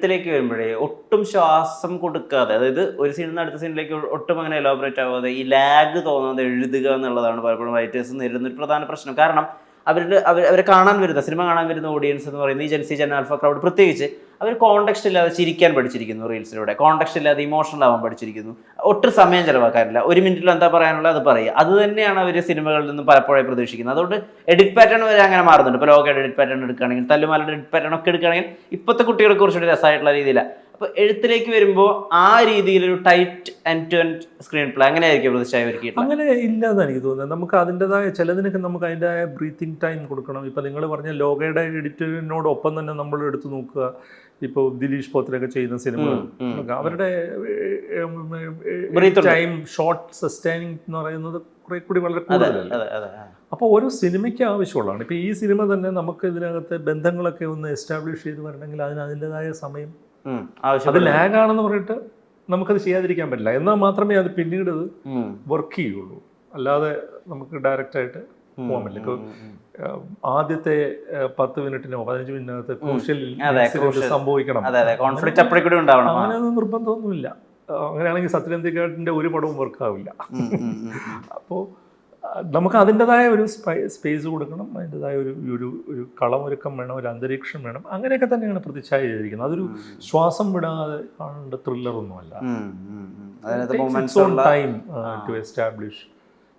എഴുത്തിലേക്ക് വരുമ്പോഴേ ഒട്ടും ശ്വാസം കൊടുക്കാതെ, അതായത് ഒരു സീനിൽ നിന്ന് അടുത്ത സീനിലേക്ക് ഒട്ടും അങ്ങനെ എലോബറേറ്റ് ആവാതെ ഈ ലാഗ് തോന്നാതെ എഴുതുക എന്നുള്ളതാണ് പലപ്പോഴും റൈറ്റേഴ്സ് നേരിടുന്ന ഒരു പ്രധാന പ്രശ്നം. കാരണം അവരെ കാണാൻ വരുന്ന, സിനിമ കാണാൻ വരുന്ന ഓഡിയൻസ് എന്ന് പറയുന്നത് ഈ ജെൻസി ജൻ ആൽഫ ക്രൗഡ് പ്രത്യേകിച്ച്, അവർ കോണ്ടെക്സ്റ്റ് ഇല്ലാതെ ചിരിക്കാൻ പഠിച്ചിരിക്കുന്നു, റീൽസിലൂടെ കോണ്ടെക്സ്റ്റ് ഇല്ലാതെ ഇമോഷണൽ ആവാൻ പഠിച്ചിരിക്കുന്നു, ഒട്ടും സമയം ചിലവാക്കാറില്ല, ഒരു മിനിറ്റിൽ എന്താ പറയാനുള്ളത് അത് പറയുക. അത് തന്നെയാണ് അവർ സിനിമകളിൽ നിന്ന് പലപ്പോഴും പ്രതീക്ഷിക്കുന്നത്. അതുകൊണ്ട് എഡിറ്റ് പാറ്റേൺ വരെ അങ്ങനെ മാറുന്നുണ്ട്. ഇപ്പോൾ ലോകയുടെ എഡിറ്റ് പാറ്റേൺ എടുക്കുകയാണെങ്കിൽ, തല്ലുമാലയുടെ എഡിറ്റ് പാറ്റേൺ ഒക്കെ എടുക്കുകയാണെങ്കിൽ ഇപ്പോഴത്തെ കുട്ടികളെ കുറച്ചുകൂടി രസമായിട്ടുള്ള രീതിയിലാണ്. അപ്പോൾ എഴുത്തിലേക്ക് വരുമ്പോൾ ആ രീതിയിലൊരു tight end to end screenplay അങ്ങനെ ആയിരിക്കും പ്രതിച്ഛായ ഒരുക്കിയിട്ടുള്ളത്. അങ്ങനെ ഇല്ലാന്ന് എനിക്ക് തോന്നുന്നത്. നമുക്ക് അതിൻ്റെതായ ചിലതിനൊക്കെ നമുക്ക് അതിൻ്റെതായ ബ്രീത്തിങ് ടൈം കൊടുക്കണം. ഇപ്പം നിങ്ങൾ പറഞ്ഞ ലോകയുടെ എഡിറ്ററിനോടൊപ്പം തന്നെ നമ്മൾ എടുത്തു നോക്കുക, ഇപ്പോൾ ദിലീഷ് പോത്തിലൊക്കെ ചെയ്യുന്ന സിനിമകൾ, അവരുടെ ടൈം ഷോർട്ട് സസ്റ്റൈനിങ് എന്ന് പറയുന്നത് കുറെ കൂടി വളരെ കൂടുതലല്ല. അപ്പോൾ ഓരോ സിനിമയ്ക്ക് ആവശ്യമുള്ളതാണ്. ഇപ്പോൾ ഈ സിനിമ തന്നെ നമുക്ക് ഇതിനകത്തെ ബന്ധങ്ങളൊക്കെ ഒന്ന് എസ്റ്റാബ്ലിഷ് ചെയ്ത് വരണമെങ്കിൽ അതിൻ്റെതായ സമയം, അത് ലാഗാണെന്ന് പറഞ്ഞിട്ട് നമുക്കത് ചെയ്യാതിരിക്കാൻ പറ്റില്ല. എന്നാൽ മാത്രമേ അത് പിന്നീട് അത് വർക്ക് ചെയ്യുള്ളൂ. അല്ലാതെ നമുക്ക് ഡയറക്റ്റായിട്ട് പോകാൻ പറ്റില്ല. ഇപ്പോൾ ആദ്യത്തെ 10 മിനിറ്റിനോ 15 മിനിറ്റിനകത്ത് ക്രൂഷ്യൽ സംഭവിക്കണം, അങ്ങനെയൊന്നും നിർബന്ധമൊന്നുമില്ല. അങ്ങനെയാണെങ്കിൽ സത്യനന്ദിക്കാട്ടിൻ്റെ ഒരു പടവും വർക്കാവില്ല. അപ്പോൾ നമുക്ക് അതിൻ്റെതായ ഒരു സ്പേസ് കൊടുക്കണം, അതിൻ്റെതായ ഒരു കളമൊരുക്കം വേണം, ഒരു അന്തരീക്ഷം വേണം. അങ്ങനെയൊക്കെ തന്നെയാണ് പ്രതിച്ഛായ ചെയ്തിരിക്കുന്നത്. അതൊരു ശ്വാസം വിടാതെ കാണേണ്ട ത്രില്ലറൊന്നുമല്ല. Time to establish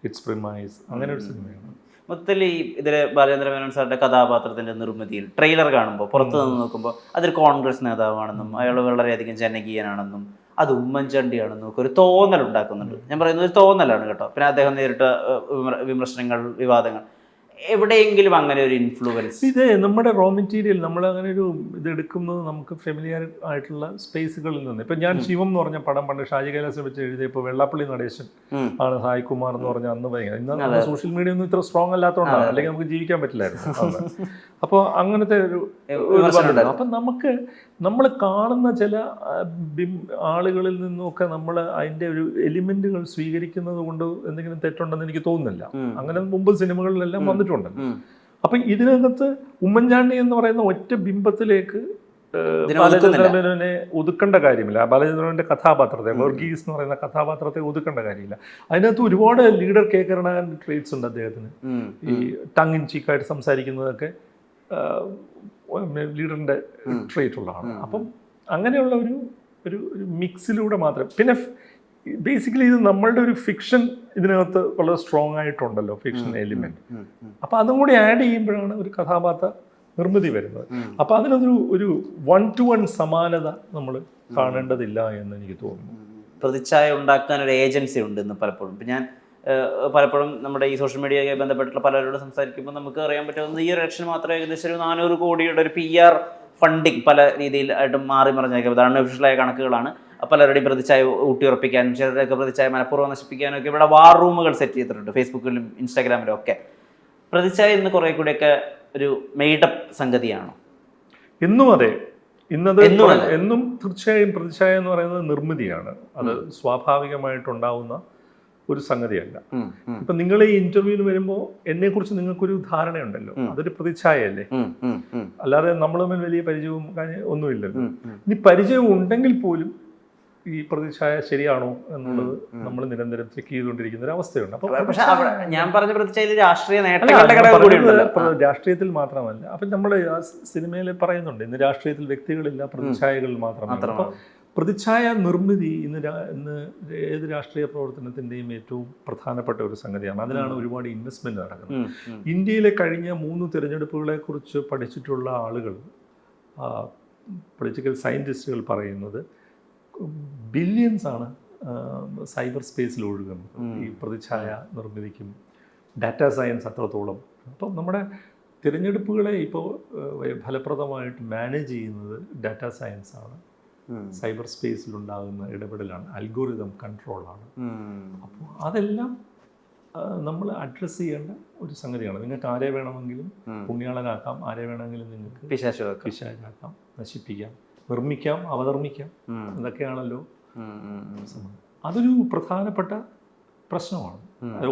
its premise, അങ്ങനെ ഒരു സിനിമയാണ്. മൊത്തത്തിൽ ഈ ഇതിലെ ബാലചന്ദ്ര മേനോൻ സാറിന്റെ കഥാപാത്രത്തിന്റെ നിർമ്മിതിയിൽ ട്രെയിലർ കാണുമ്പോൾ പുറത്തു നിന്ന് നോക്കുമ്പോൾ അതൊരു കോൺഗ്രസ് നേതാവാണെന്നും അയാൾ വളരെയധികം ജനകീയനാണെന്നും അത് ഉമ്മൻചാണ്ടിയാണെന്നും ഒക്കെ ഒരു തോന്നൽ ഉണ്ടാക്കുന്നുണ്ട്. ഞാൻ പറയുന്നത് ഒരു തോന്നലാണ് കേട്ടോ. പിന്നെ അദ്ദേഹം നേരിട്ട വിമർശനങ്ങൾ, വിവാദങ്ങൾ, എവിടെയെങ്കിലും അങ്ങനെ ഒരു ഇൻഫ്ലുവൻസ്? ഇത് നമ്മുടെ റോ മെറ്റീരിയൽ നമ്മൾ അങ്ങനെ ഒരു ഇതെടുക്കുന്നത് നമുക്ക് ഫെമിലിയർ ആയിട്ടുള്ള സ്പേസുകളിൽ നിന്ന്. ഇപ്പം ഞാൻ ശിവം എന്ന് പറഞ്ഞ പടം പണ്ട് ഷാജി കൈലാസിനെ വെച്ച് എഴുതിയപ്പോൾ വെള്ളാപ്പള്ളി നടേശൻ ആണ് സായ് കുമാർ എന്ന് പറഞ്ഞ അന്ന് ഭയങ്കര, ഇന്ന് സോഷ്യൽ മീഡിയ ഒന്നും ഇത്ര സ്ട്രോങ് അല്ലാത്തതുകൊണ്ടാണ്, അല്ലെങ്കിൽ നമുക്ക് ജീവിക്കാൻ പറ്റില്ലായിരുന്നു. അപ്പോൾ അങ്ങനത്തെ ഒരു അപ്പം നമ്മൾ കാണുന്ന ചില ആളുകളിൽ നിന്നൊക്കെ നമ്മൾ അതിൻ്റെ ഒരു എലിമെന്റുകൾ സ്വീകരിക്കുന്നത് കൊണ്ട് എന്തെങ്കിലും തെറ്റുണ്ടെന്ന് എനിക്ക് തോന്നുന്നില്ല. അങ്ങനെ മുമ്പ് സിനിമകളിലെല്ലാം വന്നിട്ടുണ്ട്. അപ്പൊ ഇതിനകത്ത് ഉമ്മൻചാണ്ടി എന്ന് പറയുന്ന ഒറ്റ ബിംബത്തിലേക്ക് ബാലചന്ദ്രമേനോനെ ഒതുക്കേണ്ട കാര്യമില്ല. ബാലചന്ദ്രമേനോന്റെ കഥാപാത്രത്തെ, വർഗീസ് എന്ന് പറയുന്ന കഥാപാത്രത്തെ ഒതുക്കേണ്ട കാര്യമില്ല. അതിനകത്ത് ഒരുപാട് ലീഡർ കെയർണാൻ ട്രേറ്റ്സ് ഉണ്ട് അദ്ദേഹത്തിന്. ഈ ടങ് ഇൻ ചീക്കായിട്ട് സംസാരിക്കുന്നതൊക്കെ ലീഡറിന്റെ ട്രേറ്റ് ഉള്ളതാണ്. അപ്പം അങ്ങനെയുള്ള ഒരു മിക്സിലൂടെ മാത്രം. പിന്നെ ബേസിക്കലി ഇത് നമ്മളുടെ ഒരു ഫിക്ഷൻ ഇതിനകത്ത് വളരെ സ്ട്രോങ് ആയിട്ടുണ്ടല്ലോ, ഫിക്ഷൻ എലിമെന്റ്. അപ്പം അതും കൂടി ആഡ് ചെയ്യുമ്പോഴാണ് ഒരു കഥാപാത്ര നിർമ്മിതി വരുന്നത്. അപ്പം അതിനൊരു 1-to-1 സമാനത നമ്മൾ കാണേണ്ടതില്ല എന്ന് എനിക്ക് തോന്നുന്നു. പ്രതിച്ഛായ ഉണ്ടാക്കാൻ ഒരു ഏജൻസി ഉണ്ട് ഇന്ന് പലപ്പോഴും. ഇപ്പം ഞാൻ പലപ്പോഴും നമ്മുടെ ഈ സോഷ്യൽ മീഡിയയുമായി ബന്ധപ്പെട്ടുള്ള പലരോട് സംസാരിക്കുമ്പോൾ നമുക്ക് അറിയാൻ പറ്റുന്നത് ഈ ഒരു ഇലക്ഷൻ മാത്രം ഏകദേശം ഒരു 400 കോടിയുടെ ഒരു PR ഫണ്ടിങ് പല രീതിയിലായിട്ട് മാറി മറിഞ്ഞേക്കും. അത് അൺഒഫീഷ്യലായ കണക്കുകളാണ്. പലരുടെയും പ്രതിച്ഛായ ഊട്ടിയുറപ്പിക്കാനും ചിലരൊക്കെ പ്രതിച്ഛായ മനഃപൂർവ്വം നശിപ്പിക്കാനും ഒക്കെ ഇവിടെ വാർ റൂമുകൾ സെറ്റ് ചെയ്തിട്ടുണ്ട്, ഫേസ്ബുക്കിലും ഇൻസ്റ്റാഗ്രാമിലും ഒക്കെ. പ്രതിച്ഛായ ഇന്ന് കുറെ കൂടിയൊക്കെ ഒരു മെയ്ഡപ്പ് സംഗതിയാണോ? എന്നും അതെ, എന്നും തീർച്ചയായും പ്രതിച്ഛായ എന്ന് പറയുന്നത് നിർമ്മിതിയാണ്. അത് സ്വാഭാവികമായിട്ടുണ്ടാവുന്ന ഒരു സംഗതിയല്ല. ഇപ്പൊ നിങ്ങൾ ഈ ഇന്റർവ്യൂവിന് വരുമ്പോൾ എന്നെ കുറിച്ച് നിങ്ങൾക്കൊരു ധാരണയുണ്ടല്ലോ, അതൊരു പ്രതിച്ഛായല്ലേ. അല്ലാതെ നമ്മൾ തമ്മിൽ വലിയ പരിചയവും ഒന്നുമില്ലല്ലോ. ഇനി പരിചയം ഉണ്ടെങ്കിൽ പോലും ഈ പ്രതിച്ഛായ ശരിയാണോ എന്നുള്ളത് നമ്മൾ നിരന്തരം ചെക്ക് ചെയ്തുകൊണ്ടിരിക്കുന്ന ഒരു അവസ്ഥയുണ്ട്. അപ്പൊ ഞാൻ പറഞ്ഞ പ്രതിച്ഛായ രാഷ്ട്രീയത്തിൽ മാത്രമല്ല. അപ്പൊ നമ്മൾ സിനിമയിൽ പറയുന്നുണ്ട്, ഇന്ന് രാഷ്ട്രീയത്തിൽ വ്യക്തികളില്ല, പ്രതിച്ഛായകൾ മാത്രമാണ്. അപ്പൊ പ്രതിച്ഛായ നിർമ്മിതി ഇന്ന് ഏത് രാഷ്ട്രീയ പ്രവർത്തനത്തിൻ്റെയും ഏറ്റവും പ്രധാനപ്പെട്ട ഒരു സംഗതിയാണ്. അതിനാണ് ഒരുപാട് ഇൻവെസ്റ്റ്മെന്റ് നടക്കുന്നത്. ഇന്ത്യയിലെ കഴിഞ്ഞ 3 തിരഞ്ഞെടുപ്പുകളെ കുറിച്ച് പഠിച്ചിട്ടുള്ള ആളുകൾ, പൊളിറ്റിക്കൽ സയൻറ്റിസ്റ്റുകൾ പറയുന്നത് ബില്യൺസ് ആണ് സൈബർ സ്പേസിൽ ഒഴുകുന്നത് ഈ പ്രതിച്ഛായ നിർമ്മിതിക്കും. ഡാറ്റാ സയൻസ് അത്രത്തോളം. അപ്പം നമ്മുടെ തിരഞ്ഞെടുപ്പുകളെ ഇപ്പോൾ ഫലപ്രദമായിട്ട് മാനേജ് ചെയ്യുന്നത് ഡാറ്റാ സയൻസ് ആണ്, സൈബർ സ്പേസിലുണ്ടാകുന്ന ഇടപെടലാണ്, അൽഗോരിതം കൺട്രോളാണ്. അപ്പോൾ അതെല്ലാം നമ്മൾ അഡ്രസ്സ് ചെയ്യേണ്ട ഒരു സംഗതിയാണ്. നിങ്ങൾക്ക് ആരെ വേണമെങ്കിലും പുണ്യാളനാക്കാം, ആരെ വേണമെങ്കിലും നിങ്ങൾക്ക് പിശാചാക്കാം, നശിപ്പിക്കാം, നിർമ്മിക്കാം, അവതർമ്മിക്കാം. ഇതൊക്കെയാണല്ലോ അതൊരു പ്രധാനപ്പെട്ട പ്രശ്നമാണ്.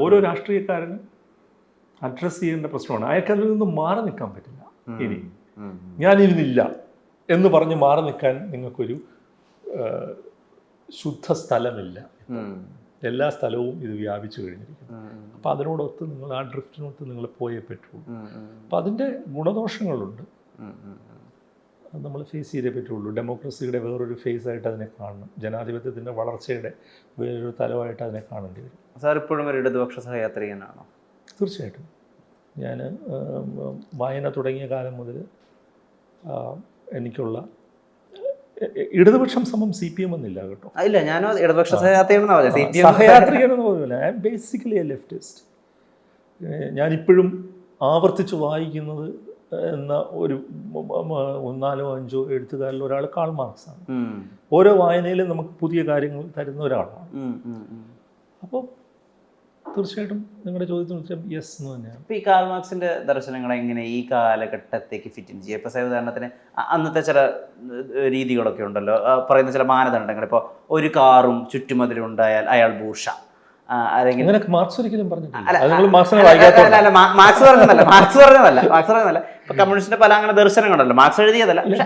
ഓരോ രാഷ്ട്രീയക്കാരനും അഡ്രസ്സ് ചെയ്യേണ്ട പ്രശ്നമാണ്. അയാൾക്ക് അതിൽ നിന്ന് മാറി നിൽക്കാൻ പറ്റില്ല. ഇനി ഞാനിരുന്നില്ല എന്ന് പറഞ്ഞ് മാറി നിൽക്കാൻ നിങ്ങൾക്കൊരു ശുദ്ധ സ്ഥലമില്ല. എല്ലാ സ്ഥലവും ഇത് വ്യാപിച്ചു കഴിഞ്ഞിരിക്കുന്നു. അപ്പോൾ അതിനോടൊത്ത് നിങ്ങൾ ആ ഡ്രിഫ്റ്റിനൊത്ത് നിങ്ങൾ പോയേ പറ്റുള്ളൂ. അപ്പോൾ അതിൻ്റെ ഗുണദോഷങ്ങളുണ്ട്, അത് നമ്മൾ ഫേസ് ചെയ്തേ പറ്റുള്ളൂ. ഡെമോക്രസിയുടെ വേറൊരു ഫേസായിട്ട് അതിനെ കാണണം, ജനാധിപത്യത്തിൻ്റെ വളർച്ചയുടെ വേറൊരു തലമായിട്ട് അതിനെ കാണേണ്ടി വരും. സാർ ഇപ്പോഴും ഒരു ഇടതുപക്ഷ സഹയാത്രികനാണോ? തീർച്ചയായിട്ടും. ഞാൻ വായന തുടങ്ങിയ കാലം മുതൽ എനിക്കുള്ള ഇടതുപക്ഷം സമം CPM എന്നില്ല കേട്ടോ. ഇല്ല, ഞാനും ഇടതുപക്ഷ സഹയാത്രികനെന്ന് പറയുന്നില്ല. I M basically A leftist. ഞാനിപ്പോഴും ആവർത്തിച്ച് വായിക്കുന്നത് എന്ന ഒരു 4 or 5 എഴുത്തുകാരിൽ ഒരാൾ കാൾ മാർക്സാണ്. ഓരോ വായനയിലും നമുക്ക് പുതിയ കാര്യങ്ങൾ തരുന്ന ഒരാളാണ്. അപ്പോൾ തീർച്ചയായിട്ടും നിങ്ങളുടെ ചോദ്യത്തിന് ഉത്തരം യെസ് എന്ന് തന്നെയാണ്. ഇപ്പോൾ ഈ കാൾ മാർക്സിൻ്റെ ദർശനങ്ങൾ എങ്ങനെ ഈ കാലഘട്ടത്തേക്ക് ഫിറ്റ് ഇൻ ചെയ്യുക? ഇപ്പോൾ ഉദാഹരണത്തിന് അന്നത്തെ ചില രീതികളൊക്കെ ഉണ്ടല്ലോ, പറയുന്ന ചില മാനദണ്ഡങ്ങൾ. ഇപ്പോൾ ഒരു കാറും ചുറ്റുമതിലും ഉണ്ടായാൽ അയാൾ ബൂർഷ, അല്ലെങ്കിൽ മാർക്സ് ഒരിക്കലും പറഞ്ഞിട്ടില്ല. മാർക്സ് പറഞ്ഞതല്ല. ഇപ്പൊ കമ്മ്യൂണിസ്റ്റിന്റെ പല അങ്ങനെ ദർശനങ്ങളുണ്ടല്ലോ, മാർക്സ് എഴുതിയതല്ല. പക്ഷെ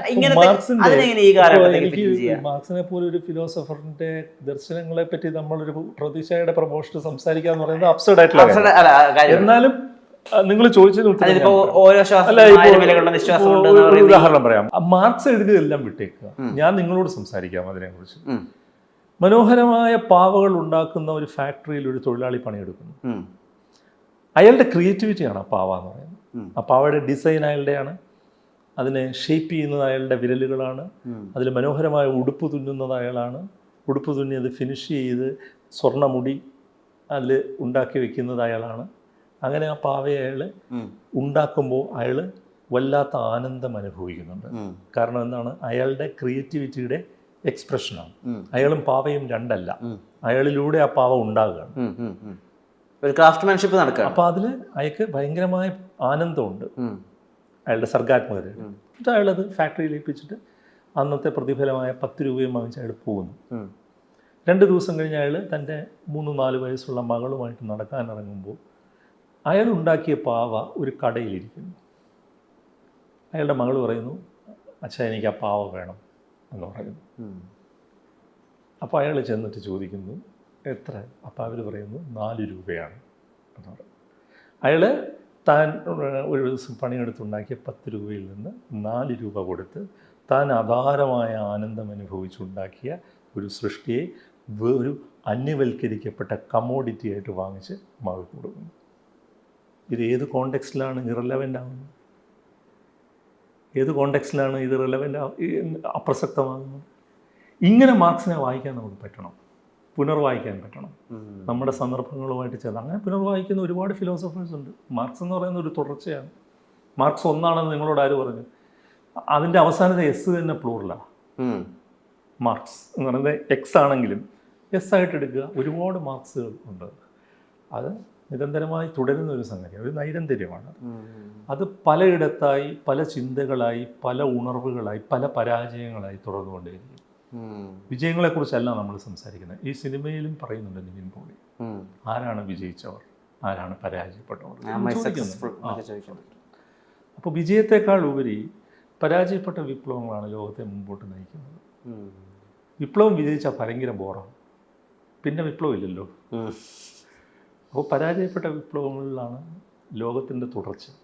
അതിനെങ്ങനെ ഈ കാലഘട്ടത്തിൽ മാർക്സിനെ പോലെ ഒരു ഫിലോസഫറിന്റെ ദർശനങ്ങളെ പറ്റി നമ്മളൊരു പ്രതിഷയുടെ പ്രൊമോഷൻ സംസാരിക്കാന്ന് പറയുന്നത് അബ്സർഡ് ആയിട്ടുള്ള. എന്നാലും നിങ്ങൾ ചോദിച്ചതിന് ഉദാഹരണം പറയാം. മാർക്സ് എഴുതിയതെല്ലാം വിട്ടേക്കുക, ഞാൻ നിങ്ങളോട് സംസാരിക്കാം അതിനെക്കുറിച്ച്. മനോഹരമായ പാവകൾ ഉണ്ടാക്കുന്ന ഒരു ഫാക്ടറിയിൽ ഒരു തൊഴിലാളി പണിയെടുക്കുന്നു. അയാളുടെ ക്രിയേറ്റിവിറ്റിയാണ് ആ പാവ എന്ന് പറയുന്നത്. ആ പാവയുടെ ഡിസൈൻ അയാളുടെയാണ്, അതിനെ ഷേപ്പ് ചെയ്യുന്നത് അയാളുടെ വിരലുകളാണ്, അതിൽ മനോഹരമായ ഉടുപ്പ് തുന്നുന്നത് അയാളാണ്, ഉടുപ്പ് തുന്നി അത് ഫിനിഷ് ചെയ്ത് സ്വർണ്ണമുടി അതിൽ ഉണ്ടാക്കി വെക്കുന്നത് അയാളാണ്. അങ്ങനെ ആ പാവയെ അയാൾ ഉണ്ടാക്കുമ്പോൾ അയാൾ വല്ലാത്ത ആനന്ദം അനുഭവിക്കുന്നുണ്ട്. കാരണം എന്താണ്? അയാളുടെ ക്രിയേറ്റിവിറ്റിയുടെ എക്സ്പ്രഷനാണ്. അയാളും പാവയും രണ്ടല്ല, അയാളിലൂടെ ആ പാവ ഉണ്ടാകുകയാണ്, ഒരു ക്രാഫ്റ്റ്മാൻഷിപ്പ് നടക്കുക. അപ്പോൾ അതിൽ അയാൾക്ക് ഭയങ്കരമായ ആനന്ദമുണ്ട്, അയാളുടെ സർഗാത്മകത. എന്നിട്ട് അയാളത് ഫാക്ടറിയിൽ ഏൽപ്പിച്ചിട്ട് അന്നത്തെ പ്രതിഫലമായ 10 രൂപയും വാങ്ങിച്ച് അയാൾ പോകുന്നു. 2 ദിവസം കഴിഞ്ഞ് അയാൾ തൻ്റെ 3-4 വയസ്സുള്ള മകളുമായിട്ട് നടക്കാനിറങ്ങുമ്പോൾ അയാൾ ഉണ്ടാക്കിയ പാവ ഒരു കടയിലിരിക്കുന്നു. അയാളുടെ മകൾ പറയുന്നു, അച്ഛാ എനിക്ക് ആ പാവ വേണം എന്ന് പറയുന്നു. അപ്പോൾ അയാൾ ചെന്നിട്ട് ചോദിക്കുന്നു, എത്ര? അപ്പോൾ അവർ പറയുന്നു 4 രൂപയാണ് എന്ന് പറയും. അയാൾ താൻ ഒരു ദിവസം പണിയെടുത്തുണ്ടാക്കിയ 10 രൂപയിൽ നിന്ന് 4 രൂപ കൊടുത്ത് താൻ അപാരമായ ആനന്ദം അനുഭവിച്ചുണ്ടാക്കിയ ഒരു സൃഷ്ടിയെ ഒരു അന്യവൽക്കരിക്കപ്പെട്ട കമ്മോഡിറ്റി ആയിട്ട് വാങ്ങിച്ച് മകൾക്ക് കൊടുക്കുന്നു. ഇത് ഏത് കോണ്ടെക്സ്റ്റിലാണ് ഇറലവൻ്റ് ആകുന്നത്? ഏത് കോണ്ടെക്സ്റ്റിലാണ് ഇത് റിലവൻ്റ് അപ്രസക്തമാകുന്നത്? ഇങ്ങനെ മാർക്സിനെ വായിക്കാൻ നമുക്ക് പറ്റണം, പുനർവായിക്കാൻ പറ്റണം, നമ്മുടെ സന്ദർഭങ്ങളുമായിട്ട് ചേർന്ന്. അങ്ങനെ പുനർവായിക്കുന്ന ഒരുപാട് ഫിലോസഫേഴ്സ് ഉണ്ട്. മാർക്സ് എന്ന് പറയുന്ന ഒരു തുടർച്ചയാണ്. മാർക്സ് ഒന്നാണെന്ന് നിങ്ങളോട് ആര് പറഞ്ഞു? അതിൻ്റെ അവസാനത്തെ എസ് തന്നെ പ്ലൂറലാണ്. മാർക്സ് എന്ന് പറയുന്നത് എക്സ് ആണെങ്കിലും എസ് ആയിട്ട് എടുക്കുക. ഒരുപാട് മാർക്സുകൾ ഉണ്ട്. അത് നിരന്തരമായി തുടരുന്ന ഒരു സംഗതിയാണ്, ഒരു നൈരന്തര്യമാണ്. അത് പലയിടത്തായി, പല ചിന്തകളായി, പല ഉണർവുകളായി, പല പരാജയങ്ങളായി തുടർന്നുകൊണ്ടേയിരിക്കും. വിജയങ്ങളെക്കുറിച്ചല്ല നമ്മൾ സംസാരിക്കുന്നത്. ഈ സിനിമയിലും പറയുന്നുണ്ട് നിവിൻ പോളി, ആരാണ് വിജയിച്ചവർ, ആരാണ് പരാജയപ്പെട്ടവർ. അപ്പോൾ വിജയത്തെക്കാൾ ഉപരി പരാജയപ്പെട്ട വിപ്ലവങ്ങളാണ് ലോകത്തെ മുമ്പോട്ട് നയിക്കുന്നത്. വിപ്ലവം വിജയിച്ചാൽ ഭയങ്കര ബോറാണ്, പിന്നെ വിപ്ലവം ഇല്ലല്ലോ. അപ്പോൾ പരാജയപ്പെട്ട വിപ്ലവങ്ങളിലാണ് ലോകത്തിൻ്റെ തുടർച്ച.